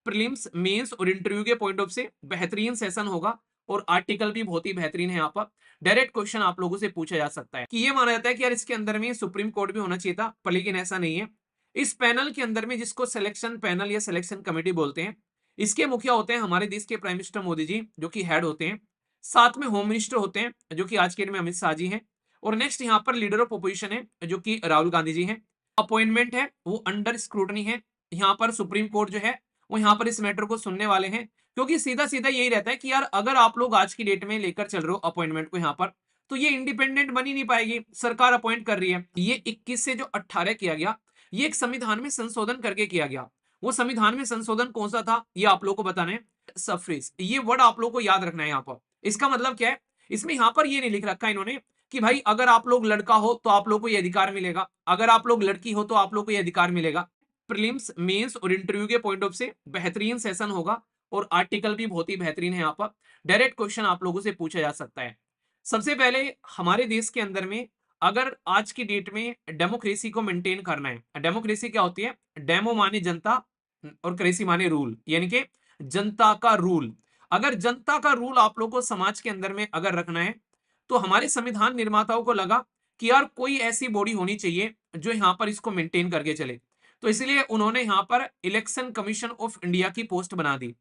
Prelims, mains और interview के point of से बेहतरीन सेशन होगा और आर्टिकल भी बहुत ही बेहतरीन है। यहाँ पर डायरेक्ट क्वेश्चन आप लोगों से पूछा जा सकता है कि ये माना जाता है कि यार इसके अंदर में सुप्रीम कोर्ट भी होना चाहिए था, पर लेकिन ऐसा नहीं है। इस पैनल के अंदर में, जिसको सिलेक्शन पैनल या सिलेक्शन कमेटी बोलते हैं, इसके मुखिया होते हैं हमारे देश के प्राइम मिनिस्टर मोदी जी, जो कि हेड होते हैं। साथ में होम मिनिस्टर होते हैं, जो कि आज के डेट में अमित शाह जी हैं। और नेक्स्ट यहाँ पर लीडर ऑफ अपोजिशन है, जो कि राहुल गांधी जी हैं। अपॉइंटमेंट है वो अंडर स्क्रूटनी है। यहाँ पर सुप्रीम कोर्ट जो है वो यहाँ पर इस मैटर को सुनने वाले हैं, क्योंकि सीधा सीधा यही रहता है कि यार अगर आप लोग आज की डेट में लेकर चल रहे हो अपॉइंटमेंट को यहाँ पर, तो ये इंडिपेंडेंट बन ही नहीं पाएगी, सरकार अपॉइंट कर रही है। ये 21 से जो 18 किया गया, ये एक संविधान में संशोधन करके किया गया। वो संविधान में संशोधन कौन सा था, ये आप लोग को बताना है। सफ्रेज, ये वर्ड आप लोग को याद रखना है यहाँ पर। इसका मतलब क्या है, इसमें यहाँ पर ये नहीं लिख रखा इन्होंने कि भाई अगर आप लोग लड़का हो तो आप लोग को ये अधिकार मिलेगा, अगर आप लोग लड़की हो तो आप लोग को ये अधिकार मिलेगा। प्रीलिम्स, मेंस और इंटरव्यू के पॉइंट ऑफ से बेहतरीन सेशन होगा और आर्टिकल भी बहुत ही बेहतरीन है। यहाँ पर डायरेक्ट क्वेश्चन आप लोगों से पूछा जा सकता है। सबसे पहले हमारे देश के अंदर में अगर आज की डेट में डेमोक्रेसी को मेंटेन करना है, डेमोक्रेसी क्या होती है, डेमो माने जनता और क्रेसी माने रूल, यानी कि जनता का रूल। अगर जनता का रूल आप लोग को समाज के अंदर में अगर रखना है, तो हमारे संविधान निर्माताओं को लगा कि यार कोई ऐसी बॉडी होनी चाहिए जो यहाँ पर इसको मेंटेन करके चले। तो इसलिए उन्होंने यहाँ पर इलेक्शन कमीशन ऑफ इंडिया की पोस्ट बना दी।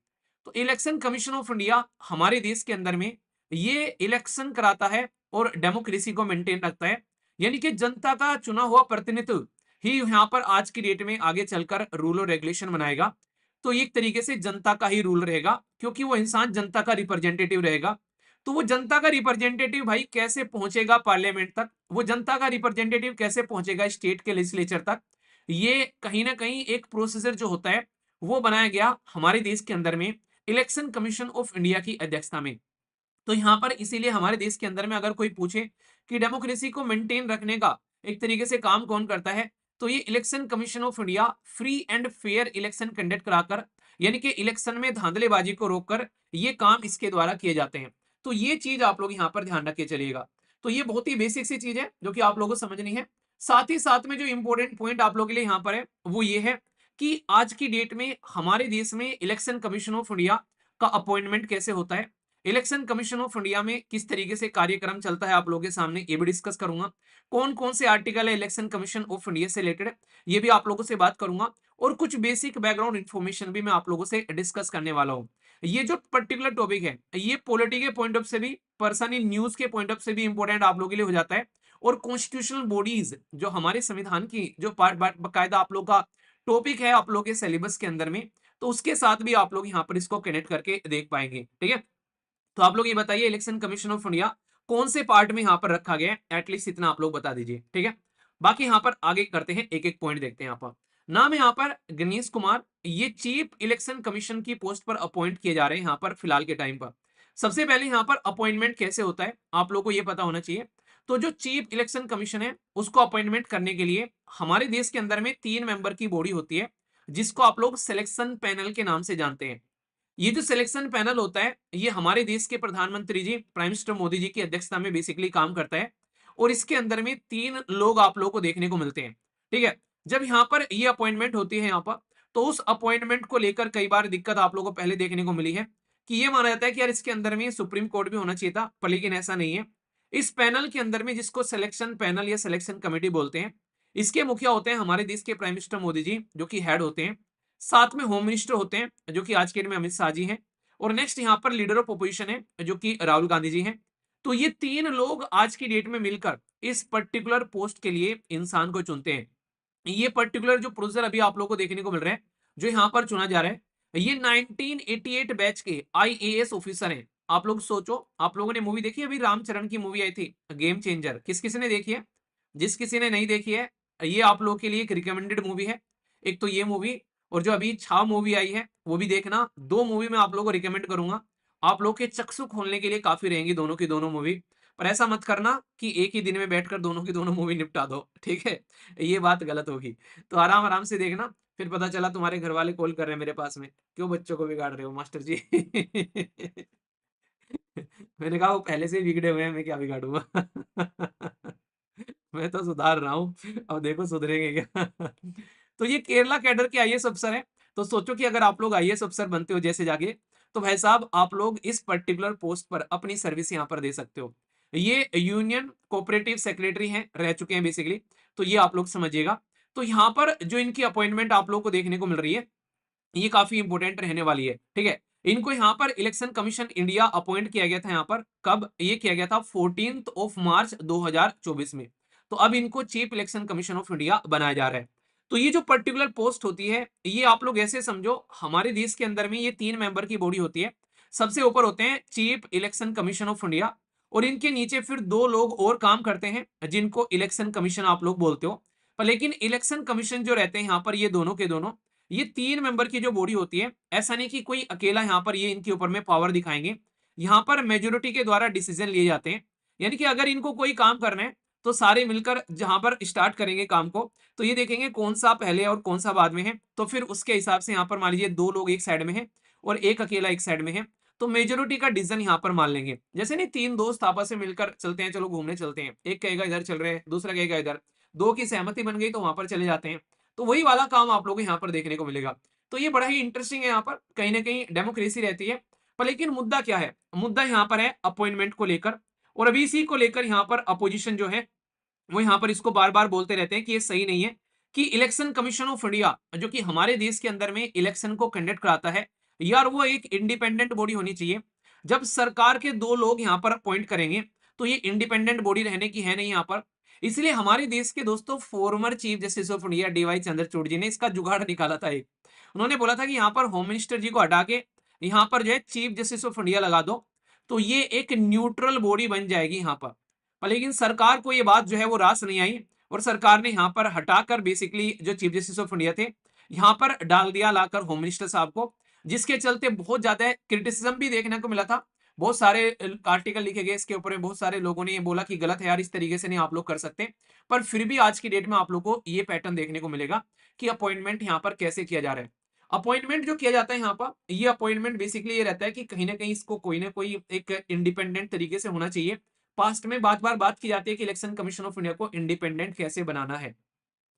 तो इलेक्शन कमीशन ऑफ इंडिया हमारे देश के अंदर में ये इलेक्शन कराता है और डेमोक्रेसी को मेंटेन रखता है, यानी कि जनता का चुना हुआ प्रतिनिधित्व ही यहाँ पर आज की डेट में आगे चलकर रूल और रेगुलेशन बनाएगा। तो एक तरीके से जनता का ही रूल रहेगा, क्योंकि वो इंसान जनता का रिप्रेजेंटेटिव रहेगा। तो वो जनता का रिप्रेजेंटेटिव भाई कैसे पहुंचेगा पार्लियामेंट तक, वो जनता का रिप्रेजेंटेटिव कैसे पहुंचेगा स्टेट के लेजिस्लेचर तक, ये कहीं ना कहीं एक प्रोसीजर जो होता है वो बनाया गया हमारे देश के अंदर में इलेक्शन कमीशन ऑफ इंडिया की अध्यक्षता में। तो यहाँ पर इसीलिए हमारे देश के अंदर में अगर कोई पूछे कि डेमोक्रेसी को मेंटेन रखने का एक तरीके से काम कौन करता है, तो ये election commission of India free and fair election conduct कराकर, यानी कि इलेक्शन में धांधलेबाजी को रोककर ये काम इसके द्वारा किए जाते हैं। तो ये चीज आप लोग यहाँ पर ध्यान रख के चलिएगा। तो ये बहुत ही बेसिक सी चीज है जो कि आप लोगों को समझनी है। साथ ही साथ में जो इंपॉर्टेंट पॉइंट आप लोगों के लिए यहाँ पर है वो ये है कि आज की डेट में हमारे देश में इलेक्शन कमीशन ऑफ इंडिया का अपॉइंटमेंट कैसे होता है, इलेक्शन कमीशन ऑफ इंडिया में किस तरीके से कार्यक्रम चलता है, आप लोगों के सामने ये भी डिस्कस करूंगा। कौन कौन से आर्टिकल है इलेक्शन कमीशन ऑफ इंडिया से रिलेटेड, ये भी आप लोगों से बात करूंगा। और कुछ बेसिक बैकग्राउंड इन्फॉर्मेशन भी मैं आप लोगों से डिस्कस करने वाला हूँ। ये जो पर्टिकुलर टॉपिक है ये पॉलिटी के पॉइंट ऑफ से भी, पर्सनली न्यूज के पॉइंट ऑफ से भी इंपॉर्टेंट आप लोगों के लिए हो जाता है। और कॉन्स्टिट्यूशनल बॉडीज जो हमारे संविधान की जो बाकायदा आप लोग का टॉपिक है आप लोग के सिलेबस के अंदर में, तो उसके साथ भी आप लोग यहाँ पर इसको कनेक्ट करके देख पाएंगे। ठीक है, तो आप लोग ये बताइए इलेक्शन कमीशन ऑफ इंडिया कौन से पार्ट में यहाँ पर रखा गया है, एटलीस्ट इतना आप लोग बता दीजिए। ठीक है, बाकी यहाँ पर आगे करते हैं, एक एक पॉइंट देखते हैं। यहाँ पर नाम है यहाँ पर गणेश कुमार, ये चीफ इलेक्शन कमीशन की पोस्ट पर अपॉइंट किए जा रहे हैं यहाँ पर फिलहाल के टाइम पर। सबसे पहले यहाँ पर अपॉइंटमेंट कैसे होता है आप लोग को ये पता होना चाहिए। तो जो चीफ इलेक्शन कमीशन है उसको अपॉइंटमेंट करने के लिए हमारे देश के अंदर में 3 मेंबर की बॉडी होती है, जिसको आप लोग सिलेक्शन पैनल के नाम से जानते हैं। ये जो सिलेक्शन पैनल होता है ये हमारे देश के प्रधानमंत्री जी प्राइम मिनिस्टर मोदी जी की अध्यक्षता में बेसिकली काम करता है। और इसके अंदर में 3 लोग आप लोगों को देखने को मिलते हैं। ठीक है, जब यहाँ पर ये अपॉइंटमेंट होती है यहाँ पर, तो उस अपॉइंटमेंट को लेकर कई बार दिक्कत आप लोगों को पहले देखने को मिली है कि ये माना जाता है कि यार इसके अंदर में सुप्रीम कोर्ट भी होना चाहिए था, पर लेकिन ऐसा नहीं है। इस पैनल के अंदर में, जिसको सिलेक्शन पैनल या सिलेक्शन कमेटी बोलते हैं, इसके मुखिया होते हैं हमारे देश के प्राइम मिनिस्टर मोदी जी, जो कि हेड होते हैं। साथ में होम मिनिस्टर होते हैं, जो कि आज के डेट में अमित शाह जी हैं। और नेक्स्ट यहाँ पर लीडर ऑफ अपोजिशन है, जो कि राहुल गांधी जी हैं। तो ये 3 लोग आज की डेट में मिलकर इस पर्टिकुलर पोस्ट के लिए इंसान को चुनते हैं। ये पर्टिकुलर जो प्रोसेसर अभी आप लोगों को देखने को मिल रहा है, जो यहाँ पर चुना जा रहा है, ये 1988 बैच के आईएएस ऑफिसर हैं। आप लोग सोचो, आप लोगों ने मूवी देखी है अभी रामचरण की मूवी आई थी गेम चेंजर, किस किसी ने देखी है? जिस किसी ने नहीं देखी है, ये आप लोगों के लिए एक रिकमेंडेड मूवी है। एक तो ये मूवी, और जो अभी छाव मूवी आई है वो भी देखना। 2 मूवी मैं आप लोगों को रिकमेंड करूंगा, आप लोग के चक्षु खोलने के लिए काफी रहेंगी दोनों की दोनों मूवी। पर ऐसा मत करना कि एक ही दिन में बैठकर दोनों की दोनों मूवी निपटा दो, ठीक है, ये बात गलत होगी। तो आराम आराम से देखना, फिर पता चला तुम्हारे घर वाले कॉल कर रहे हैं मेरे पास में, क्यों बच्चों को बिगाड़ रहे हो मास्टर जी। मैंने कहा वो पहले से ही बिगड़े हुए हैं, मैं क्या बिगाड़ूंगा। मैं तो सुधार रहा हूँ, अब देखो सुधरेंगे क्या। तो ये केरला कैडर के आईएएस अफसर है। तो सोचो कि अगर आप लोग आईएएस अफसर बनते हो जैसे जाके, तो भाई साहब आप लोग इस पर्टिकुलर पोस्ट पर अपनी सर्विस यहाँ पर दे सकते हो। ये यूनियन कोऑपरेटिव सेक्रेटरी हैं, रह चुके हैं बेसिकली, तो ये आप लोग समझिएगा। तो यहाँ पर जो इनकी अपॉइंटमेंट आप लोग को देखने को मिल रही है, ये काफी इंपॉर्टेंट रहने वाली है, ठीक है। इनको यहाँ पर इलेक्शन कमीशन इंडिया अपॉइंट किया गया था, यहाँ पर कब ये किया गया था, 14 मार्च 2024 में। तो अब इनको chief election commission of India बनाया जा रहा है। तो ये जो पर्टिकुलर पोस्ट होती है, ये आप लोग ऐसे समझो, हमारे देश के अंदर में ये 3 मेंबर की बॉडी होती है। सबसे ऊपर होते हैं chief election commission of India, और इनके नीचे फिर 2 लोग और काम करते हैं जिनको इलेक्शन कमीशन आप लोग बोलते हो। पर लेकिन इलेक्शन कमीशन जो रहते हैं यहाँ पर, ये दोनों के दोनों, ये 3 मेंबर की जो बॉडी होती है, ऐसा नहीं कि कोई अकेला यहाँ पर ये इनके ऊपर में पावर दिखाएंगे। यहाँ पर मेजोरिटी के द्वारा डिसीजन लिए जाते हैं। यानी कि अगर इनको कोई काम करना है, तो सारे मिलकर जहां पर स्टार्ट करेंगे काम को, तो ये देखेंगे कौन सा पहले और कौन सा बाद में है, तो फिर उसके हिसाब से यहाँ पर मान लीजिए 2 लोग एक साइड में है और एक अकेला एक साइड में है, तो मेजोरिटी का डिसीजन यहाँ पर मान लेंगे। जैसे नहीं, 3 दोस्त आपस में मिलकर चलते हैं, चलो घूमने चलते हैं, एक कहेगा इधर चल रहे हैं, दूसरा कहेगा इधर, 2 की सहमति बन गई तो वहां पर चले जाते हैं। तो वही वाला काम आप लोगों को यहाँ पर देखने को मिलेगा। तो ये बड़ा ही इंटरेस्टिंग है, यहाँ पर कहीं ना कहीं डेमोक्रेसी रहती है। पर लेकिन मुद्दा क्या है, मुद्दा यहाँ पर है अपॉइंटमेंट को लेकर, और अभी इसी को लेकर यहाँ पर अपोजिशन जो है, वो यहाँ पर इसको बार बार बोलते रहते हैं कि ये सही नहीं है, कि इलेक्शन कमीशन ऑफ इंडिया जो कि हमारे देश के अंदर में इलेक्शन को कंडक्ट कराता है, यार वो एक इंडिपेंडेंट बॉडी होनी चाहिए। जब सरकार के 2 लोग यहाँ पर अपॉइंट करेंगे, तो ये इंडिपेंडेंट बॉडी रहने की है नहीं यहाँ पर। इसलिए हमारे देश के दोस्तों former chief justice of India DY Chandrachud ji ने इसका जुगाड़ निकाला था एक। उन्होंने बोला था कि यहाँ पर होम मिनिस्टर जी को हटा के यहाँ पर जो है चीफ जस्टिस ऑफ इंडिया लगा दो, तो ये एक न्यूट्रल बॉडी बन जाएगी यहाँ पर लेकिन सरकार को ये बात जो है वो रास नहीं आई, और सरकार ने यहाँ पर हटाकर बेसिकली जो चीफ जस्टिस ऑफ इंडिया थे, यहाँ पर डाल दिया लाकर होम मिनिस्टर साहब को, जिसके चलते बहुत ज्यादा क्रिटिसिज्म भी देखने को मिला था। बहुत सारे आर्टिकल लिखे गए इसके ऊपर में, बहुत सारे लोगों ने ये बोला कि गलत है यार, इस तरीके से नहीं आप लोग कर सकते। पर फिर भी आज की डेट में आप लोग को ये पैटर्न देखने को मिलेगा कि अपॉइंटमेंट यहाँ पर कैसे किया जा रहा है। अपॉइंटमेंट जो किया जाता है यहाँ पर, ये अपॉइंटमेंट बेसिकली ये रहता है कि कहीं ना कहीं इसको कोई ना कोई एक इंडिपेंडेंट तरीके से होना चाहिए। पास्ट में बात की जाती है कि इलेक्शन कमीशन ऑफ इंडिया को इंडिपेंडेंट कैसे बनाना है,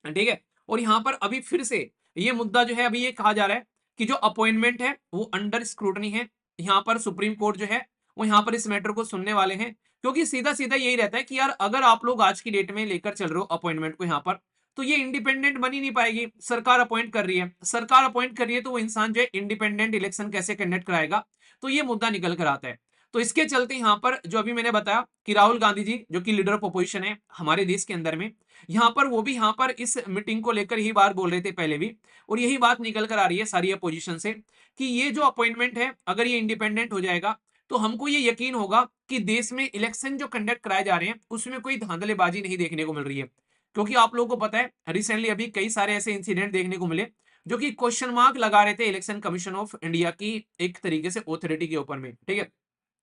ठीक है। और यहाँ पर अभी फिर से ये मुद्दा जो है, अभी ये कहा जा रहा है कि जो अपॉइंटमेंट है वो अंडर स्क्रूटनी है। यहाँ पर सुप्रीम कोर्ट जो है वो यहाँ पर इस मैटर को सुनने वाले हैं, क्योंकि सीधा सीधा यही रहता है कि यार अगर आप लोग आज की डेट में लेकर चल रहे हो अपॉइंटमेंट को यहाँ पर, तो ये इंडिपेंडेंट बनी नहीं पाएगी। सरकार अपॉइंट कर रही है, सरकार अपॉइंट कर रही है, तो वो इंसान जो है इंडिपेंडेंट इलेक्शन कैसे कंडक्ट कराएगा, तो ये मुद्दा निकल कर आता है। तो इसके चलते यहाँ पर जो अभी मैंने बताया कि राहुल गांधी जी जो कि लीडर ऑफ अपोजिशन है हमारे देश के अंदर में, यहाँ पर वो भी यहाँ पर इस मीटिंग को लेकर यही बात बोल रहे थे पहले भी, और यही बात निकल कर आ रही है सारी अपोजिशन से, कि ये जो अपॉइंटमेंट है अगर ये इंडिपेंडेंट हो जाएगा, तो हमको ये यकीन होगा कि देश में इलेक्शन जो कंडक्ट कराए जा रहे हैं उसमें कोई धांधलेबाजी नहीं देखने को मिल रही है। क्योंकि आप लोगों को पता है रिसेंटली अभी कई सारे ऐसे इंसिडेंट देखने को मिले जो कि क्वेश्चन मार्क लगा रहे थे इलेक्शन कमीशन ऑफ इंडिया की एक तरीके से ऑथोरिटी के ऊपर में, ठीक है।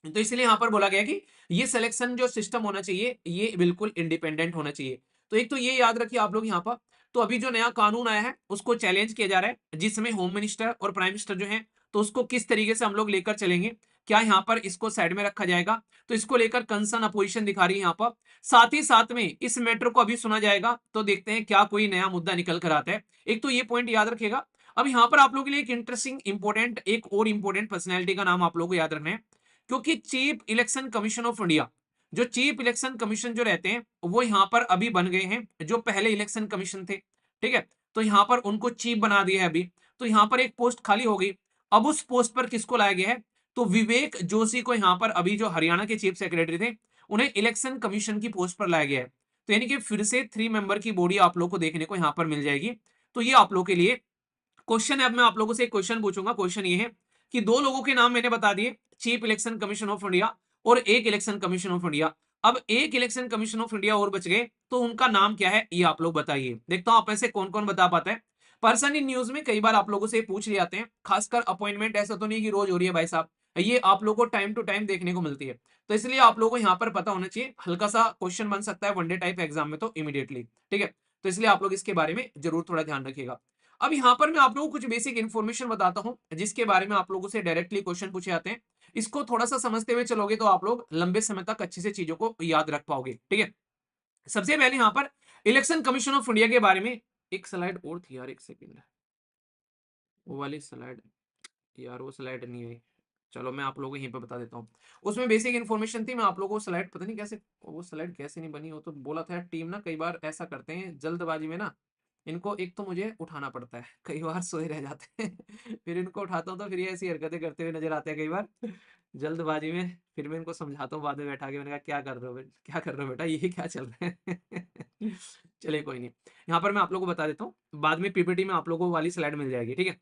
तो इसलिए यहां पर बोला गया कि ये सिलेक्शन जो सिस्टम होना चाहिए ये बिल्कुल इंडिपेंडेंट होना चाहिए। तो एक तो ये याद रखिए आप लोग यहाँ पर। तो अभी जो नया कानून आया है उसको चैलेंज किया जा रहा है, जिसमें होम मिनिस्टर और प्राइम मिनिस्टर जो है, तो उसको किस तरीके से हम लोग लेकर चलेंगे, क्या यहाँ पर इसको साइड में रखा जाएगा, तो इसको लेकर कंसर्न अपोजिशन दिखा रही है यहाँ पर। साथ ही साथ में इस मैटर को अभी सुना जाएगा, तो देखते हैं क्या कोई नया मुद्दा निकल कर आता है। एक तो ये पॉइंट याद रखेगा। अब यहाँ पर आप लोगों के लिए एक इंटरेस्टिंग इंपोर्टेंट एक और इंपोर्टेंट पर्सनैलिटी का नाम आप लोगों को याद रखना है, क्योंकि chief election commission of India, जो चीफ इलेक्शन कमीशन जो रहते हैं वो यहाँ पर अभी बन गए हैं, जो पहले इलेक्शन कमीशन थे, ठीक है। तो यहाँ पर उनको चीफ बना दिया है अभी। तो यहाँ पर एक पोस्ट खाली हो गई। अब उस पोस्ट पर किसको लाया गया है, तो विवेक जोशी को यहाँ पर, अभी जो हरियाणा के चीफ सेक्रेटरी थे, उन्हें इलेक्शन कमीशन की पोस्ट पर लाया गया है। तो यानी कि फिर से 3 मेंबर की बॉडी आप लोग को देखने को यहाँ पर मिल जाएगी। तो ये आप लोग के लिए क्वेश्चन है। अब मैं आप लोगों से एक क्वेश्चन पूछूंगा। क्वेश्चन ये है कि 2 लोगों के नाम मैंने बता दिए, chief election commission of India और एक इलेक्शन कमीशन ऑफ इंडिया। अब एक इलेक्शन कमीशन ऑफ इंडिया और बच गए, तो उनका नाम क्या है ये आप लोग बताइए। देखता हूं आप ऐसे कौन कौन बता पाता है। पर्सन इन न्यूज में कई बार आप लोगों से पूछ लिए जाते हैं, खासकर अपॉइंटमेंट ऐसा तो नहीं कि रोज हो रही है भाई साहब, ये आप लोगों को टाइम टू टाइम देखने को मिलती है। तो इसलिए आप लोगों को यहाँ पर पता होना चाहिए। हल्का सा क्वेश्चन बन सकता है वनडे टाइप एग्जाम में तो इमीडिएटली, ठीक है। तो इसलिए आप लोग इसके बारे में जरूर थोड़ा ध्यान रखिएगा। अब यहाँ पर मैं आप लोगों को कुछ बेसिक इन्फॉर्मेशन बताता हूँ जिसके बारे में आप लोगों से डायरेक्टली क्वेश्चन पूछे जाते हैं। इसको थोड़ा सा समझते हुए चलोगे तो आप लोग लंबे समय तक अच्छे से चीजों को याद रख पाओगे, ठीक है। सबसे पहले यहाँ पर इलेक्शन कमीशन ऑफ इंडिया के बारे में एक स्लाइड और थी यार, एक सेकेंड। वो वाली स्लाइड, यार वो स्लाइड नहीं आई। चलो मैं आप लोगों को यहीं पे बता देता हूँ। उसमें बेसिक इन्फॉर्मेशन थी, मैं आप लोगों को स्लाइड पता नहीं कैसे, वो स्लाइड कैसे नहीं बनी, वो तो बोला था टीम ना कई बार ऐसा करते हैं जल्दबाजी में ना, इनको एक तो मुझे उठाना पड़ता है, कई बार सोए रह जाते हैं फिर इनको उठाता हूँ तो फिर ये ऐसी हरकतें करते हुए नजर आते हैं कई बार जल्दबाजी में। फिर मैं इनको समझाता हूँ बाद में बैठा के, मैंने कहा क्या कर रहे हो क्या कर रहे हो बेटा, ये क्या चल रहा है चलिए कोई नहीं, यहाँ पर मैं आप लोगों को बता देता हूँ, बाद में पीपीटी में आप लोगों को वाली स्लाइड मिल जाएगी, ठीक है।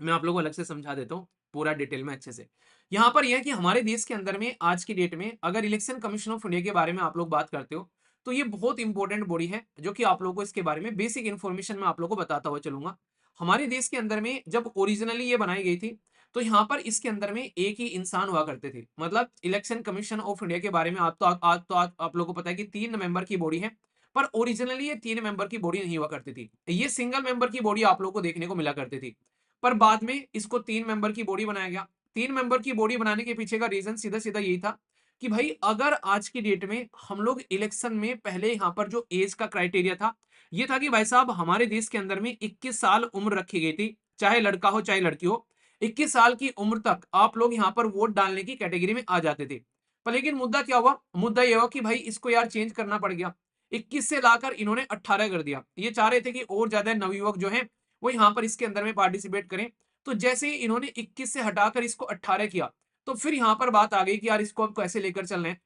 मैं आप लोगों को अलग से समझा देता हूँ पूरा डिटेल में अच्छे से। यहाँ पर यह है कि हमारे देश के अंदर में आज की डेट में अगर इलेक्शन कमीशन ऑफ इंडिया के बारे में आप लोग बात करते हो, तो ये बहुत इंपॉर्टेंट बॉडी है, जो कि आप लोगों को इसके बारे में बेसिक इन्फॉर्मेशन मैं आप लोगों को बताता हुआ चलूंगा। हमारे देश के अंदर में जब ओरिजिनली ये बनाई गई थी, तो यहाँ पर इसके अंदर में एक ही इंसान हुआ करते थे, मतलब इलेक्शन कमीशन ऑफ इंडिया के बारे में आप लोगों को पता है कि 3 मेंबर की बॉडी है, पर ओरिजिनली ये 3 मेंबर की बॉडी नहीं हुआ करती थी, ये सिंगल मेंबर की बॉडी आप लोगों को देखने को मिला करती थी। पर बाद में इसको 3 मेंबर की बॉडी बनाया गया। 3 मेंबर की बॉडी बनाने के पीछे का रीजन सीधा सीधा यही था कि भाई अगर आज की डेट में हम लोग इलेक्शन में पहले यहाँ पर जो एज का क्राइटेरिया था, ये था कि भाई साहब हमारे देश के अंदर में 21 साल उम्र रखी गई थी, चाहे लड़का हो चाहे लड़की हो, 21 साल की उम्र तक आप लोग यहाँ पर वोट डालने की कैटेगरी में आ जाते थे। पर लेकिन मुद्दा क्या हुआ, मुद्दा ये हुआ कि भाई इसको यार चेंज करना पड़ गया, 21 से लाकर इन्होंने 18 कर दिया। ये चाह रहे थे कि और ज्यादा नवयुवक जो है वो यहाँ पर इसके अंदर में पार्टिसिपेट करें। तो जैसे ही इन्होंने 21 से हटाकर इसको 18 किया, तो फिर यहाँ पर बात आ गई कि यार इसको अब कैसे लेकर चलना है,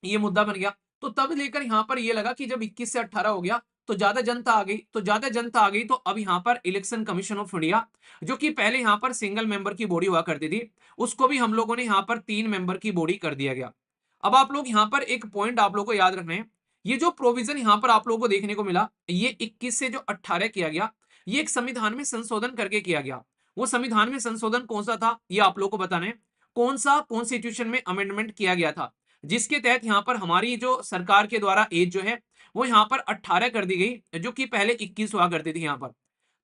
ये मुद्दा बन गया। तो तब लेकर यहाँ पर ये लगा कि जब 21 से 18 हो गया तो ज्यादा जनता आ गई, तो ज्यादा जनता आ गई तो अब यहाँ पर इलेक्शन कमीशन ऑफ इंडिया, जो कि पहले यहाँ पर सिंगल मेंबर की बॉडी हुआ करती थी, उसको भी हम लोगों ने यहाँ पर 3 मेंबर की बॉडी कर दिया गया। अब आप लोग यहाँ पर एक पॉइंट आप लोग को याद रखना है, ये जो प्रोविजन यहाँ पर आप लोगों को देखने को मिला, ये 21 से जो 18 किया गया, ये एक संविधान में संशोधन करके किया गया। वो संविधान में संशोधन कौन सा था ये आप लोग को बताना है, कौन सा कॉन्स्टिट्यूशन में अमेंडमेंट किया गया था, जिसके तहत यहाँ पर हमारी जो सरकार के द्वारा एज जो है वो यहाँ पर 18 कर दी गई, जो कि पहले 21 हुआ करती थी यहाँ पर।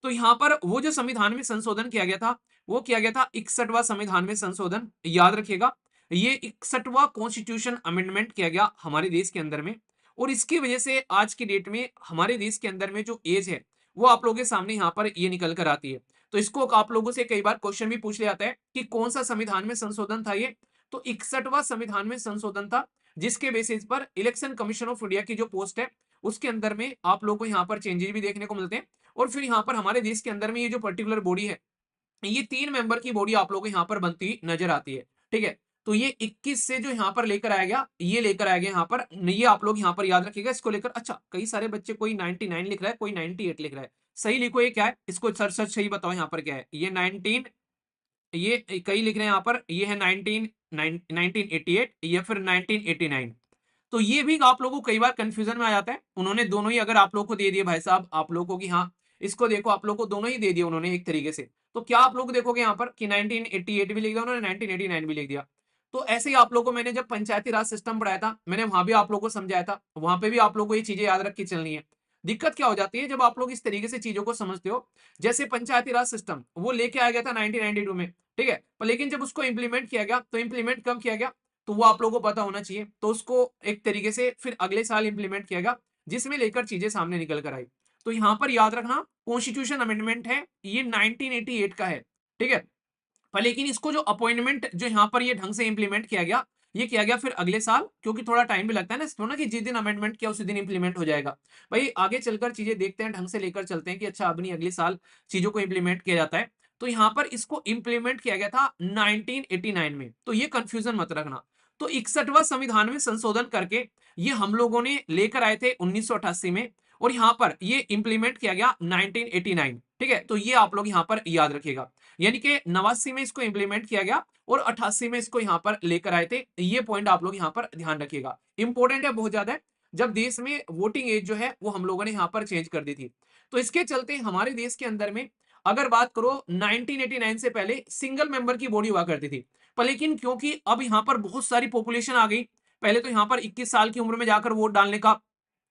तो यहाँ पर वो जो संविधान में संशोधन किया गया था, वो किया गया था 61वां संविधान में संशोधन, याद रखिएगा, ये 61वां कॉन्स्टिट्यूशन अमेंडमेंट किया गया हमारे देश के अंदर में। और इसकी वजह से आज की डेट में हमारे देश के अंदर में जो एज है वो आप लोगों के सामने यहाँ पर ये निकल कर आती है। तो इसको आप लोगों से कई बार क्वेश्चन भी पूछ लिया जाता है कि कौन सा संविधान में संशोधन था ये, तो 61वां संविधान में संशोधन था, जिसके बेसिस पर इलेक्शन कमीशन ऑफ इंडिया की जो पोस्ट है उसके अंदर में आप लोगों को यहाँ पर चेंजेस भी देखने को मिलते हैं। और फिर यहाँ पर हमारे देश के अंदर में ये जो पर्टिकुलर बॉडी है, ये 3 मेंबर की बॉडी आप लोगों को यहाँ पर बनती नजर आती है, ठीक है। तो ये 21 से जो यहाँ पर लेकर आया गया, ये लेकर आया गया यहाँ पर, ये आप लोग यहाँ पर याद रखिएगा इसको लेकर। अच्छा कई सारे बच्चे, कोई 99 लिख रहा है, कोई 98 लिख रहा है, सही लिखो ये क्या है, इसको सर सर सही बताओ यहाँ पर क्या है, ये 19, ये कई लिख रहे हैं यहाँ पर, ये है 1988 या फिर 1989। तो ये भी आप लोगों को कई बार कंफ्यूजन में आ जाता है, उन्होंने दोनों ही अगर आप लोगों को दे दिए भाई साहब आप लोगों को कि हाँ इसको देखो, आप लोगों को दोनों ही दे दिए उन्होंने एक तरीके से, तो क्या आप लोग देखोगे यहाँ पर कि 1988 भी लिख दिया उन्होंने, 1989 भी लिख दिया। तो ऐसे ही आप लोगों को मैंने जब पंचायती राज सिस्टम पढ़ाया था, मैंने वहां भी आप लोगों को समझाया था, वहां पे भी आप लोगों को ये चीजें याद रख के चलनी है। दिक्कत क्या हो जाती है जब आप लोग इस तरीके से चीजों को समझते हो, जैसे पंचायती राज सिस्टम वो लेके आया गया था 1992 में, ठीक है, पर लेकिन जब उसको इंप्लीमेंट किया गया तो इंप्लीमेंट कब किया गया, तो वो आप लोगों को पता होना चाहिए, तो उसको एक तरीके से फिर अगले साल इंप्लीमेंट किया गया, जिसमें लेकर चीजें सामने निकल कर आई। तो यहां पर याद रखना कॉन्स्टिट्यूशन अमेंडमेंट है ये 1988 का है, ठीक है। पर लेकिन इसको जो अपॉइंटमेंट जो यहाँ पर ये ढंग से इंप्लीमेंट किया गया, ये किया गया फिर अगले साल, क्योंकि थोड़ा टाइम भी लगता है ना इसको ना, कि जिस दिन अमेंडमेंट किया उसी दिन इंप्लीमेंट हो जाएगा। भाई आगे चलकर चीजें देखते हैं, ढंग से लेकर चलते हैं कि अच्छा अब नहीं अगले साल चीजों को इंप्लीमेंट किया जाता है। तो यहाँ पर इसको इंप्लीमेंट किया गया था 1989 में, तो ये कंफ्यूजन मत रखना। तो 61वां संविधान में संशोधन करके ये हम लोगों ने लेकर आए थे 1988 में, और यहाँ पर ये इंप्लीमेंट किया गया 1989, ठीक है। तो ये आप लोग यहाँ पर याद रखिएगा, यानी कि 89 में इसको इंप्लीमेंट किया गया और 88 में इसको यहाँ पर लेकर आए थे, ये पॉइंट आप लोग यहाँ पर ध्यान रखिएगा, इंपॉर्टेंट है बहुत ज्यादा है। जब देश में वोटिंग एज जो है वो हम लोगों ने यहाँ पर चेंज कर दी थी, तो इसके चलते हमारे देश के अंदर में अगर बात करो 1989 से पहले सिंगल मेंबर की बॉडी हुआ करती थी, पर लेकिन क्योंकि अब यहाँ पर बहुत सारी पॉपुलेशन आ गई, पहले तो यहाँ पर 21 साल की उम्र में जाकर वोट डालने का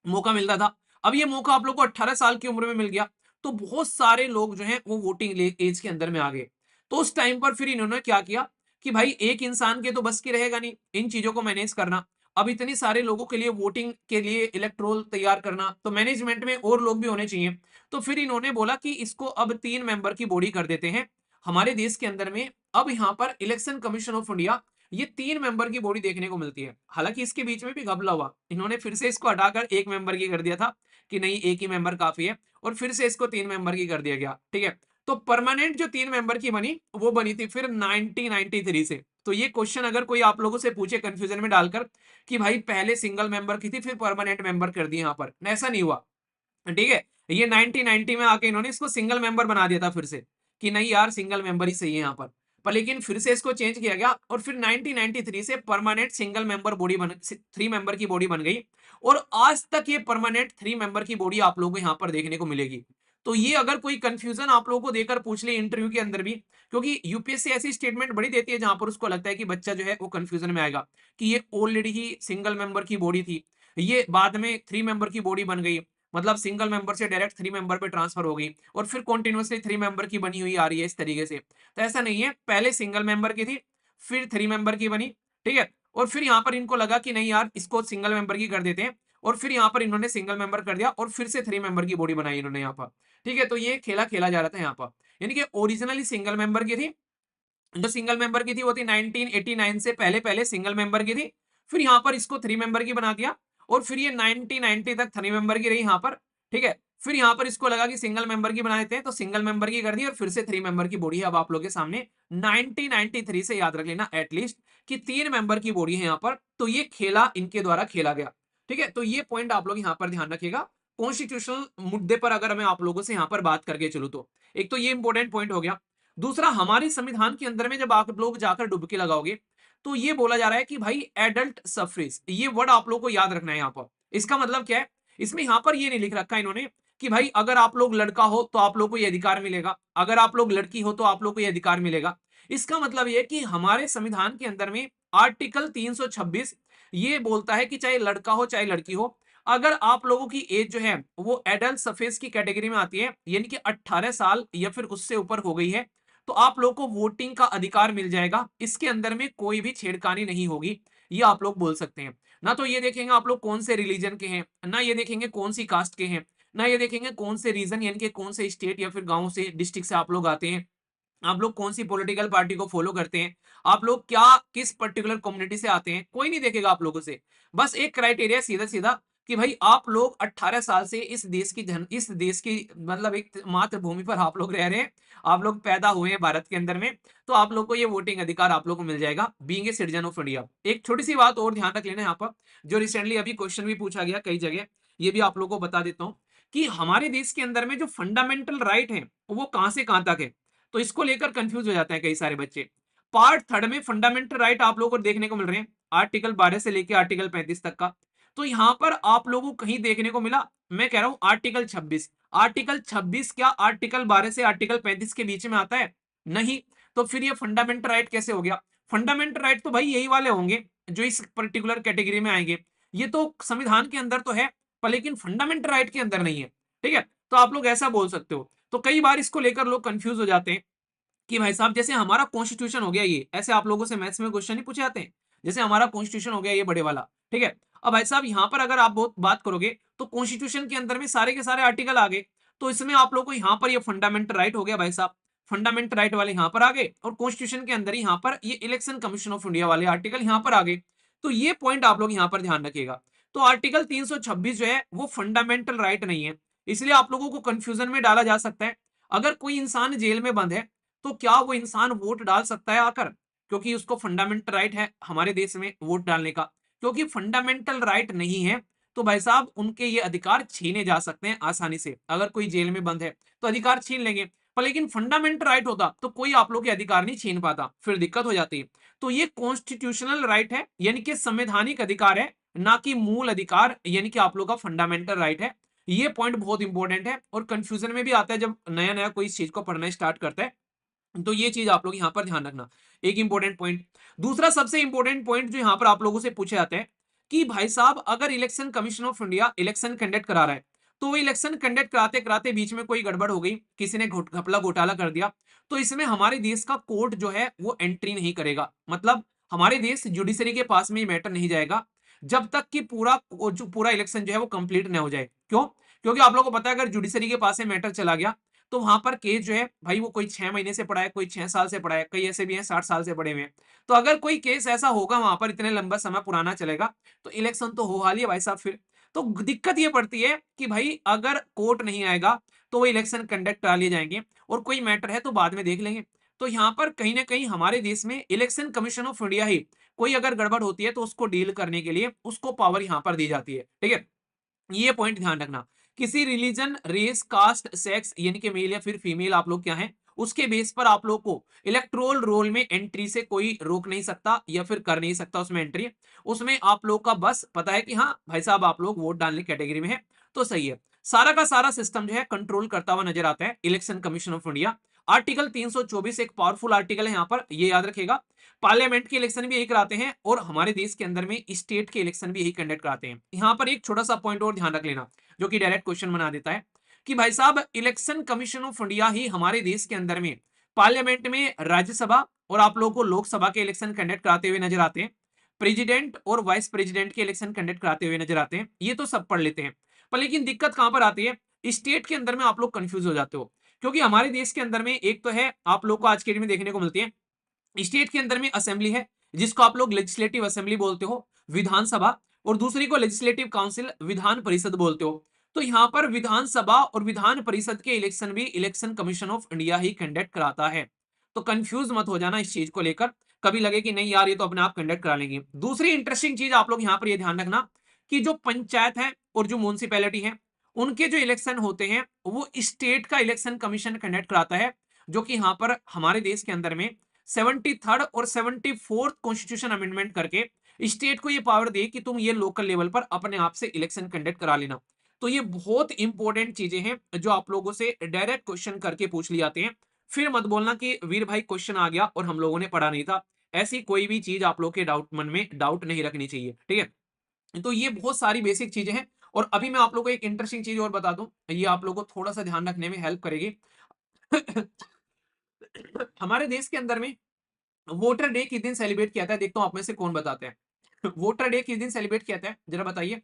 मौका मिलता था, अब ये मौका आप लोग को 18 साल की उम्र में मिल गया, तो बहुत सारे लोग जो हैं वो वोटिंग एज के अंदर में आ गए। तो उस टाइम पर फिर इन्होंने क्या किया कि भाई एक इंसान के तो बस की रहेगा नहीं इन चीजों को मैनेज करना, अब इतने सारे लोगों के लिए वोटिंग के लिए इलेक्टोरल तैयार करना, तो मैनेजमेंट में और लोग भी होने चाहिए। तो फिर इन्होंने बोला कि इसको अब 3 मेंबर की बॉडी कर देते हैं हमारे देश के अंदर में। अब यहाँ पर इलेक्शन कमीशन ऑफ इंडिया ये 3 मेंबर की बॉडी देखने को मिलती है। हालांकि इसके बीच में भी घपला हुआ, इन्होंने फिर से इसको हटाकर 1 मेंबर की कर दिया था कि नहीं 1 ही मेंबर काफी है, और फिर से इसको 3 मेंबर की कर दिया गया। ठीक है, तो परमानेंट जो 3 मेंबर की बनी वो बनी थी फिर 1993 से। तो ये क्वेश्चन अगर कोई आप लोगों से पूछे कंफ्यूजन में डालकर कि भाई पहले सिंगल मेंबर की थी फिर परमानेंट मेंबर कर दी यहाँ पर, ऐसा नहीं हुआ। ठीक है, ये 1990 में आके इन्होंने इसको सिंगल मेंबर बना दिया था फिर से कि नहीं यार सिंगल मेंबर ही सही है यहाँ पर लेकिन फिर से इसको चेंज किया गया और फिर 1993 से परमानेंट सिंगल मेंबर बॉडी बन 3 मेंबर की बॉडी बन गई और आज तक ये परमानेंट 3 मेंबर की बॉडी आप लोगों को यहाँ पर देखने को मिलेगी। तो ये अगर कोई कंफ्यूजन आप लोगों को देकर पूछ ले इंटरव्यू के अंदर भी, क्योंकि यूपीएससी ऐसी स्टेटमेंट बड़ी देती है जहां पर उसको लगता है कि बच्चा जो है वो कंफ्यूजन में आएगा कि ये ऑलरेडी ही सिंगल मेंबर की बॉडी थी, ये बाद में 3 मेंबर की बॉडी बन गई, मतलब सिंगल मेंबर से डायरेक्ट 3 मेंबर पे ट्रांसफर हो गई और फिर कंटिन्यूअसली 3 मेंबर की बनी हुई आ रही है इस तरीके से। तो ऐसा नहीं है, पहले सिंगल मेंबर की थी, फिर 3 मेंबर की बनी, ठीक है? और फिर यहाँ पर इनको लगा कि नहीं यार इसको सिंगल मेंबर की कर देते हैं और फिर यहाँ पर इन्होंने सिंगल मेंबर कर दिया और फिर से 3 मेंबर की बॉडी बनाई इन्होंने यहाँ पर। ठीक है, तो ये खेला खेला जा रहा था यहाँ पर। यानी कि ओरिजिनली सिंगल मेंबर की थी, जो सिंगल मेंबर की थी वो थी 1989 से पहले पहले सिंगल मेंबर की थी, फिर यहाँ पर इसको 3 मेंबर की बना दिया और फिर ये 1990 तक 3 मेंबर की रही यहाँ पर। ठीक है, फिर यहाँ पर इसको लगा कि सिंगल मेंबर की बना देते हैं तो सिंगल मेंबर की कर दी और फिर से 3 मेंबर की बॉडी है अब आप लोगों के सामने 1993 से, याद रख लेना एटलीस्ट कि 3 मेंबर की बॉडी है यहाँ पर। तो ये खेला इनके द्वारा खेला गया। ठीक है, तो ये पॉइंट आप लोग यहाँ पर ध्यान रखिएगा। कॉन्स्टिट्यूशनल मुद्दे पर अगर मैं आप लोगों से यहाँ पर बात करके चलूँ तो एक तो ये इंपॉर्टेंट पॉइंट हो गया। दूसरा, हमारे संविधान के अंदर में जब आप लोग जाकर डुबकी लगाओगे तो ये बोला जा रहा है कि भाई एडल्ट सफरेज, ये वर्ड आप लोग को याद रखना है यहाँ पर। इसका मतलब क्या है, इसमें यहाँ पर ये नहीं लिख रखा इन्होंने कि भाई अगर आप लोग लड़का हो तो आप लोग को ये अधिकार मिलेगा, अगर आप लोग लड़की हो तो आप लोग को ये अधिकार मिलेगा। इसका मतलब ये कि हमारे संविधान के अंदर में आर्टिकल 326 ये बोलता है कि चाहे लड़का हो चाहे लड़की हो, अगर आप लोगों की एज जो है वो एडल्ट सफेज की कैटेगरी में आती है, यानी कि 18 साल या फिर उससे ऊपर हो गई है, तो आप लोग को वोटिंग का अधिकार मिल जाएगा। इसके अंदर में कोई भी छेड़खानी नहीं होगी, ये आप लोग बोल सकते हैं। ना तो ये देखेंगे आप लोग कौन से रिलीजन के हैं, ना ये देखेंगे कौन सी कास्ट के हैं, ना ये देखेंगे कौन से रीजन यानी कि कौन से स्टेट या फिर गांव से डिस्ट्रिक्ट से आप लोग आते हैं, आप लोग कौन सी पॉलिटिकल पार्टी को फॉलो करते हैं, आप लोग क्या किस पर्टिकुलर कम्युनिटी से आते हैं, कोई नहीं देखेगा आप लोगों से। बस एक क्राइटेरिया सीधा सीधा कि भाई आप लोग 18 साल से इस देश की मतलब एक मातृभूमि पर आप लोग रह रहे हैं, आप लोग पैदा हुए हैं भारत के अंदर में, तो आप लोग को ये वोटिंग अधिकार आप लोग को मिल जाएगा being a citizen of India. एक छोटी सी बात और ध्यान रख लेना यहाँ पर, जो रिसेंटली अभी क्वेश्चन भी पूछा गया कई जगह, ये भी आप लोग को बता देता हूँ कि हमारे देश के अंदर में जो फंडामेंटल राइट है वो कहां से कहां तक है। तो इसको लेकर कंफ्यूज हो जाते हैं कई सारे बच्चे। पार्ट थर्ड में फंडामेंटल राइट आप लोगों को देखने को मिल रहे हैं, आर्टिकल 12 से लेकर आर्टिकल 35 तक का। तो यहां पर आप लोगों को कहीं देखने को मिला, मैं कह रहा हूं आर्टिकल 26। आर्टिकल 26 क्या आर्टिकल 12 से आर्टिकल 35 के बीच में आता है? नहीं। तो फिर ये फंडामेंटल राइट कैसे हो गया? फंडामेंटल राइट तो भाई यही वाले होंगे जो इस पर्टिकुलर कैटेगरी में आएंगे। ये तो संविधान के अंदर तो है पर लेकिन फंडामेंटल राइट के अंदर नहीं है। ठीक है, तो आप लोग ऐसा बोल सकते हो। तो कई बार इसको लेकर लोग कंफ्यूज हो जाते हैं कि भाई साहब जैसे हमारा कॉन्स्टिट्यूशन हो गया, ये ऐसे आप लोगों से मैथ्स में क्वेश्चन नहीं पूछे जाते हैं, जैसे हमारा कॉन्स्टिट्यूशन हो गया ये बड़े वाला। ठीक है, अब भाई साहब यहाँ पर अगर आप बहुत बात करोगे तो कॉन्स्टिट्यूशन के अंदर में सारे के सारे आर्टिकल आ गए, तो इसमें आप लोग को यहाँ पर ये फंडामेंटल राइट हो गया भाई साहब, फंडामेंटल राइट वाले यहाँ पर आ गए और कॉन्स्टिट्यूशन के अंदर यहाँ पर ये इलेक्शन कमीशन ऑफ इंडिया वाले आर्टिकल यहाँ पर आ गए। तो ये पॉइंट आप लोग यहाँ पर ध्यान रखिएगा। तो आर्टिकल 326 जो है वो फंडामेंटल राइट नहीं है, इसलिए आप लोगों को कंफ्यूजन में डाला जा सकता है। अगर कोई इंसान जेल में बंद है तो क्या वो इंसान वोट डाल सकता है आकर? क्योंकि उसको फंडामेंटल राइट है हमारे देश में वोट डालने का। क्योंकि फंडामेंटल राइट नहीं है तो भाई साहब उनके ये अधिकार छीने जा सकते हैं आसानी से। अगर कोई जेल में बंद है तो अधिकार छीन लेंगे, पर लेकिन फंडामेंटल राइट होता तो कोई आप लोग के अधिकार नहीं छीन पाता, फिर दिक्कत हो जाती है। तो ये कॉन्स्टिट्यूशनल राइट है यानी कि संवैधानिक अधिकार है, ना कि मूल अधिकार यानी कि आप लोग का फंडामेंटल राइट है। ये पॉइंट बहुत इंपॉर्टेंट है और कंफ्यूजन में भी आता है जब नया नया कोई इस चीज को पढ़ना स्टार्ट करता है। तो ये चीज आप लोग यहां पर ध्यान रखना, एक इंपॉर्टेंट पॉइंट। दूसरा सबसे इंपॉर्टेंट पॉइंट जो यहां पर आप लोगों से पूछे जाते हैं कि भाई साहब अगर election commission of India election conduct करा रहा है तो वो इलेक्शन कंडक्ट कराते कराते बीच में कोई गड़बड़ हो गई, किसी ने घपला घोटाला कर दिया, तो इसमें हमारे देश का कोर्ट जो है वो एंट्री नहीं करेगा। मतलब हमारे देश जुडिशरी के पास में ये मैटर नहीं जाएगा। जब तक कि पूरा इलेक्शन जो है वो कंप्लीट ना हो जाए। क्यों? क्योंकि आप लोगों को पता है अगर जुडिशरी के पास से मैटर चला गया तो वहां पर केस जो है भाई वो कोई 6 महीने से पड़ा है, कोई 6 साल से पड़ा है, कई ऐसे भी हैं 60 साल से पड़े हुए हैं। तो अगर कोई केस ऐसा होगा वहां पर इतने लंबा समय पुराना चलेगा तो इलेक्शन तो हो हाल ही है भाई साहब फिर। तो दिक्कत ये पड़ती है कि भाई अगर कोर्ट नहीं आएगा तो वो इलेक्शन कंडक्ट करा लिए जाएंगे और कोई मैटर है तो बाद में देख लेंगे। तो यहाँ पर कहीं ना कहीं हमारे देश में इलेक्शन कमीशन ऑफ इंडिया ही कोई अगर गड़बड़ होती है तो उसको डील करने के लिए उसको पावर यहाँ पर दी जाती है। ठीक है, ये पॉइंट ध्यान रखना। किसी रिलीजन, रेस, कास्ट, सेक्स यानी कि मेल या फिर फीमेल आप लोग क्या हैं उसके बेस पर आप लोग को इलेक्ट्रोल रोल में एंट्री से कोई रोक नहीं सकता या फिर कर नहीं सकता उसमें एंट्री। उसमें आप लोग का बस पता है कि हाँ भाई साहब आप लोग वोट डालने कैटेगरी में है तो सही है। सारा का सारा सिस्टम जो है कंट्रोल करता हुआ नजर आता है election commission of India. Article 324 एक पावरफुल आर्टिकल है यहाँ पर, ये याद रखेगा। पार्लियामेंट के इलेक्शन भी यही कराते हैं और हमारे देश के अंदर में स्टेट के इलेक्शन भी यही कंडक्ट कराते हैं। यहाँ पर एक छोटा सा पॉइंट और ध्यान रख लेना जो कि डायरेक्ट क्वेश्चन बना देता है कि भाई साहब इलेक्शन कमीशन ऑफ इंडिया ही हमारे देश के अंदर में पार्लियामेंट में राज्यसभा और आप लोगों को लोकसभा के इलेक्शन कंडक्ट कराते हुए नजर आते हैं। प्रेसिडेंट और वाइस प्रेसिडेंट के इलेक्शन कंडक्ट कराते हुए नजर आते हैं, ये तो सब पढ़ लेते हैं। पर लेकिन दिक्कत कहां पर आती है, स्टेट के अंदर में आप लोग कंफ्यूज हो जाते हो। क्योंकि हमारे देश के अंदर में एक तो है आप लोग को आज के डेट में देखने को मिलती है स्टेट के अंदर में असेंबली है जिसको आप लोग लेजिस्लेटिव असेंबली बोलते हो, विधानसभा, और दूसरी को लेजिस्लेटिव काउंसिल विधान परिषद बोलते हो। तो यहाँ पर विधानसभा और विधान परिषद के इलेक्शन भी election commission of India he conduct कराता है। तो कंफ्यूज मत हो जाना इस चीज को लेकर, कभी लगे कि नहीं यार ये तो अपने आप कंडक्ट करा लेंगे। दूसरी इंटरेस्टिंग चीज आप लोग यहाँ पर ये ध्यान रखना कि जो पंचायत है और जो म्यूनसिपैलिटी है उनके जो इलेक्शन होते हैं वो स्टेट का इलेक्शन कमीशन कंडक्ट कराता है, जो कि यहाँ पर हमारे देश के अंदर में 73rd और 74th कॉन्स्टिट्यूशन अमेंडमेंट करके स्टेट को ये पावर दे कि तुम ये लोकल लेवल पर अपने आप से इलेक्शन कंडक्ट करा लेना। तो ये बहुत इंपॉर्टेंट चीजें हैं जो आप लोगों से डायरेक्ट क्वेश्चन करके पूछ लिए जाते हैं। फिर मत बोलना कि वीर भाई क्वेश्चन आ गया और हम लोगों ने पढ़ा नहीं था। ऐसी कोई भी चीज आप लोग के डाउट मन में डाउट नहीं रखनी चाहिए। ठीक है, तो ये बहुत सारी बेसिक चीजें हैं। और अभी मैं आप लोगों को एक इंटरेस्टिंग चीज और बता दूं, ये आप लोगों को थोड़ा सा ध्यान रखने में हेल्प करेगी। हमारे देश के अंदर में वोटर डे किस दिन सेलिब्रेट किया था, देखता हूं आप में से कौन बताते हैं। वोटर डे किस दिन सेलिब्रेट किया था जरा बताइए।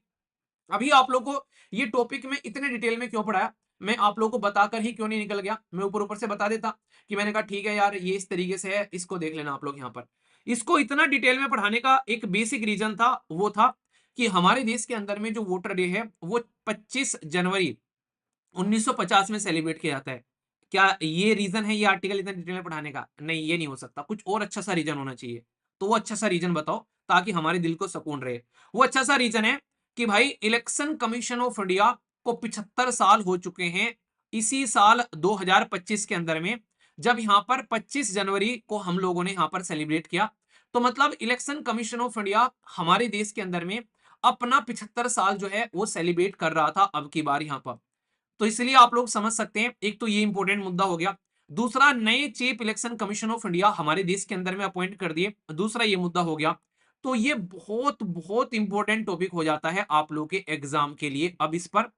अभी आप लोग को ये टॉपिक में इतने डिटेल में क्यों पढ़ाया, मैं आप लोगों को बताकर ही क्यों नहीं निकल गया। मैं ऊपर ऊपर से बता देता कि मैंने कहा ठीक है यार ये इस तरीके से है, इसको देख लेना आप लोग। यहाँ पर इसको इतना डिटेल में पढ़ाने का एक बेसिक रीजन था, वो था कि हमारे देश के अंदर में जो वोटर डे है वो 25 जनवरी 1950 में सेलिब्रेट किया जाता है। क्या ये रीजन है ये आर्टिकल इतना डिटेल में पढ़ाने का? नहीं, ये नहीं हो सकता, कुछ और अच्छा सा रीजन होना चाहिए। तो वो अच्छा सा रीजन बताओ ताकि हमारे दिल को सुकून रहे। वो अच्छा सा रीजन है कि भाई इलेक्शन कमीशन ऑफ इंडिया को 75 साल हो चुके हैं इसी साल 2025 के अंदर में, जब यहाँ पर 25 जनवरी को हम लोगों ने यहाँ पर सेलिब्रेट किया। तो मतलब इलेक्शन कमीशन ऑफ इंडिया हमारे देश के अंदर में अपना 75 साल जो है वो सेलिब्रेट कर रहा था अब की बार यहाँ पर। तो इसलिए आप लोग समझ सकते हैं, एक तो ये इंपॉर्टेंट मुद्दा हो गया। दूसरा, नए chief election commission of India हमारे देश के अंदर में अपॉइंट कर दिए, दूसरा ये मुद्दा हो गया। तो ये बहुत बहुत इंपॉर्टेंट टॉपिक हो जाता है आप लोग के एग्जाम के लिए। अब इस पर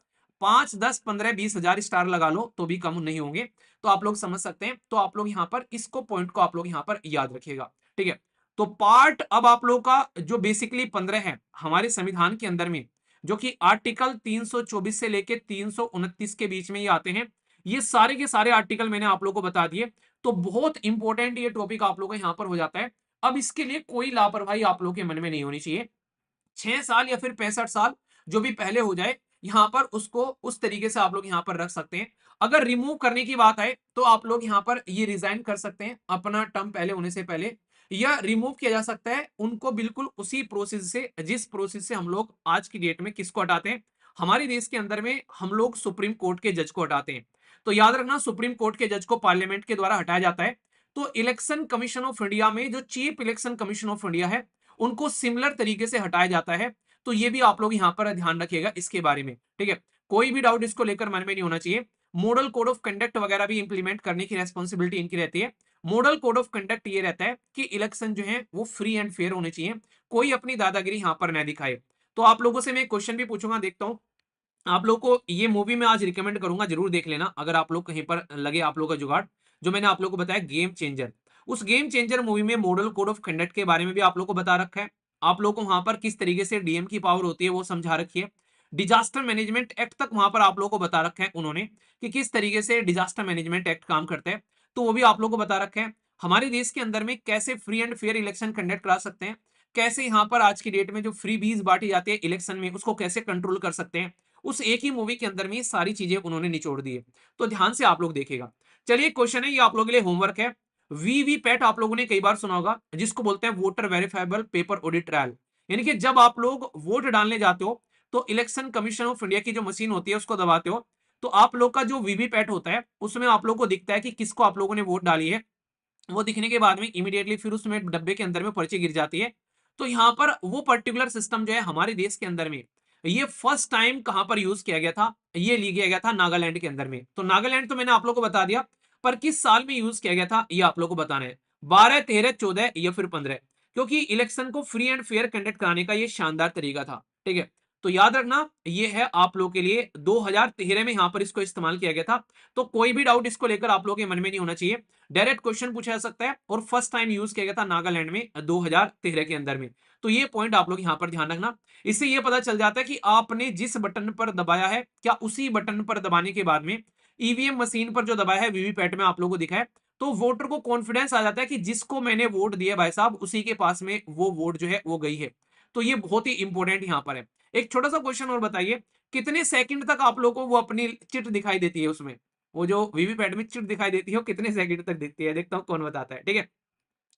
5 10 15 20 हजार स्टार लगा लो तो भी कम नहीं होंगे। तो आप लोग समझ सकते हैं, तो आप लोग यहाँ पर इसको पॉइंट को आप लोग यहाँ पर याद रखिएगा। ठीक है, तो पार्ट अब आप लोग का जो बेसिकली 15 है हमारे संविधान के अंदर में, जो कि आर्टिकल 324 से लेके 329 के बीच में ये आते हैं। ये सारे के सारे आर्टिकल मैंने आप लोगों को बता दिए। तो बहुत इंपॉर्टेंट ये टॉपिक आप लोगों का यहाँ पर हो जाता है। अब इसके लिए कोई लापरवाही आप लोगों के मन में नहीं होनी चाहिए। 6 साल या फिर 65 साल जो भी पहले हो जाए यहाँ पर उसको उस तरीके से आप लोग यहाँ पर रख सकते हैं। अगर रिमूव करने की बात आए तो आप लोग यहाँ पर ये रिजाइन कर सकते हैं अपना टर्म पहले होने से पहले, या रिमूव किया जा सकता है उनको बिल्कुल उसी प्रोसेस से जिस प्रोसेस से हम लोग आज की डेट में किसको हटाते हैं, हमारे देश के अंदर में हम लोग सुप्रीम कोर्ट के जज को हटाते हैं। तो याद रखना सुप्रीम कोर्ट के जज को पार्लियामेंट के द्वारा हटाया जाता है। तो इलेक्शन कमीशन ऑफ इंडिया में जो chief election commission of India है उनको सिमिलर तरीके से हटाया जाता है। तो ये भी आप लोग यहाँ पर ध्यान रखिएगा इसके बारे में। ठीक है, कोई भी डाउट इसको लेकर मन में नहीं होना चाहिए। मॉडल कोड ऑफ कंडक्ट वगैरह भी इंप्लीमेंट करने की रेस्पॉन्सिबिलिटी इनकी रहती है। मॉडल कोड ऑफ कंडक्ट ये रहता है कि इलेक्शन जो है वो फ्री एंड फेयर होने चाहिए, कोई अपनी दादागिरी यहाँ पर न दिखाए। तो आप लोगों से मैं क्वेश्चन भी पूछूंगा, देखता हूँ आप लोग को ये मूवी मैं आज रिकमेंड करूंगा, जरूर देख लेना अगर आप लोग कहीं पर लगे आप लोग का जुगाड़। जो मैंने आप लोग को बताया गेम चेंजर, उस गेम चेंजर मूवी में मॉडल कोड ऑफ कंडक्ट के बारे में भी आप लोग को बता रखा है। आप लोगों को वहां पर किस तरीके से डीएम की पावर होती है वो समझा रखी है। डिजास्टर मैनेजमेंट एक्ट तक वहां पर आप लोगों को बता रखा है उन्होंने कि किस तरीके से डिजास्टर मैनेजमेंट एक्ट काम करता है, तो वो भी आप लोगों को बता रखा है। हमारे देश के अंदर में कैसे free and fair election conduct करा सकते हैं, कैसे यहाँ पर आज की डेट में जो फ्री बीज बांटी जाती है इलेक्शन में उसको कैसे कंट्रोल कर सकते हैं, उस एक ही मूवी के अंदर में ये सारी चीजें उन्होंने निचोड़ दी है। तो ध्यान से आप लोग देखिएगा। चलिए क्वेश्चन है, ये आप लोगों के लिए होमवर्क है। वीवीपैट आप लोगों ने कई बार सुना होगा, जिसको बोलते हैं voter verifiable paper audit trial. यानी कि जब आप लोग वोट डालने जाते हो तो इलेक्शन कमीशन ऑफ इंडिया की जो मशीन होती है उसको दबाते हो, तो आप लोग का जो वीवीपैट होता है उसमें आप लोग को दिखता है कि किसको आप लोगों ने वोट डाली है। वो दिखने के बाद में इमीडिएटली फिर उसमें डब्बे के अंदर में पर्ची गिर जाती है। तो यहाँ पर वो पर्टिकुलर सिस्टम जो है हमारे देश के अंदर में ये फर्स्ट टाइम कहां पर यूज किया गया था, ये लिया गया था नागालैंड के अंदर में। तो नागालैंड तो मैंने आप लोग को बता दिया, पर किस साल में यूज किया गया था ये आप लोग को बताना है, 12, 13, 14 या फिर 15। क्योंकि इलेक्शन को फ्री एंड फेयर कंडक्ट कराने का ये शानदार तरीका था, ठीक है। तो याद रखना ये है आप लोग के लिए 2013 में यहां पर इसको इस्तेमाल किया गया था। तो कोई भी डाउट इसको लेकर आप लोगों के मन में नहीं होना चाहिए, डायरेक्ट क्वेश्चन पूछा जा सकता है और फर्स्ट टाइम यूज किया गया था नागालैंड में 2013 के अंदर में। तो ये पॉइंट आप लोग यहां पर ध्यान रखना। इससे ये पता चल जाता है कि आपने जिस बटन पर दबाया है क्या उसी बटन पर दबाने के बाद में ईवीएम मशीन पर जो दबाया है वीवीपैट में आप लोगों को दिखा है, तो वोटर को कॉन्फिडेंस आ जाता है कि जिसको मैंने वोट दिया भाई साहब उसी के पास में वो वोट जो है वो गई है। तो ये बहुत ही इंपॉर्टेंट यहां पर है। एक छोटा सा क्वेश्चन और बताइए, कितने सेकंड तक आप लोगों को वो अपनी चिट दिखाई देती है उसमें, वो जो वीवीपैट में चिट दिखाई देती है वो कितने सेकंड तक दिखती है, देखता हूँ कौन बताता है, ठीक है।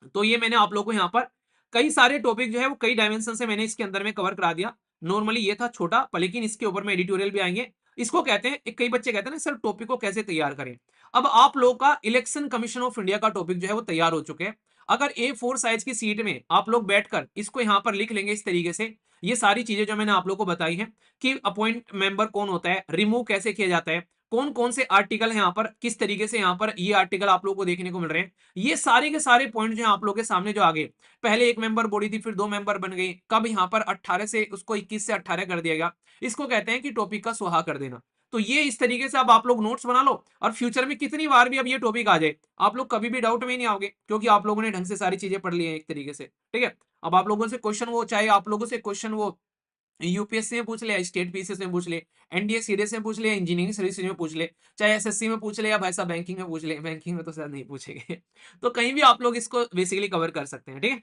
तो ये मैंने आप लोगों को यहाँ पर कई सारे टॉपिक जो है वो कई डायमेंशन से मैंने इसके अंदर में कवर करा दिया। नॉर्मली ये था छोटा, पर लेकिन इसके ऊपर में एडिटोरियल भी आएंगे। इसको कहते हैं, कई बच्चे कहते हैं ना सर टॉपिक को कैसे तैयार करें। अब आप लोगों का इलेक्शन कमीशन ऑफ इंडिया का टॉपिक जो है वो तैयार हो चुके हैं। अगर A4 साइज की सीट में आप लोग बैठकर इसको यहाँ पर लिख लेंगे इस तरीके से, ये सारी चीजें जो मैंने आप लोग को बताई है कि अपॉइंट मेंबर कौन होता है, रिमूव कैसे किया जाता है, कौन कौन से आर्टिकल है यहाँ पर, किस तरीके से यहाँ पर ये आर्टिकल आप लोगों को देखने को मिल रहे हैं, ये सारे के सारे पॉइंट जो है आप लोगों के सामने जो आगे, पहले एक मेंबर बॉडी थी फिर 2 मेंबर बन गई, कब यहाँ पर 18 से उसको 21 से 18 कर दिया गया। इसको कहते हैं कि टॉपिक का सुहा कर देना। तो ये इस तरीके से अब आप लोग नोट्स बना लो और फ्यूचर में कितनी बार भी अब ये टॉपिक आ जाए आप लोग कभी भी डाउट में ही नहीं आओगे, क्योंकि आप लोगों ने ढंग से सारी चीजें पढ़ ली हैं एक तरीके से, ठीक है। अब आप लोगों से क्वेश्चन वो चाहे आप लोगों से क्वेश्चन वो यूपीएससी में पूछ ले, स्टेट पीसीएस में पूछ ले, एनडीए सीडीएस में पूछ ले, इंजीनियरिंग सर्विसेज में पूछ ले, चाहे एसएससी में पूछ ले या भाई साहब बैंकिंग में पूछ ले, बैंकिंग में तो शायद नहीं पूछेंगे तो कहीं भी आप लोग इसको बेसिकली कवर कर सकते हैं, ठीक है।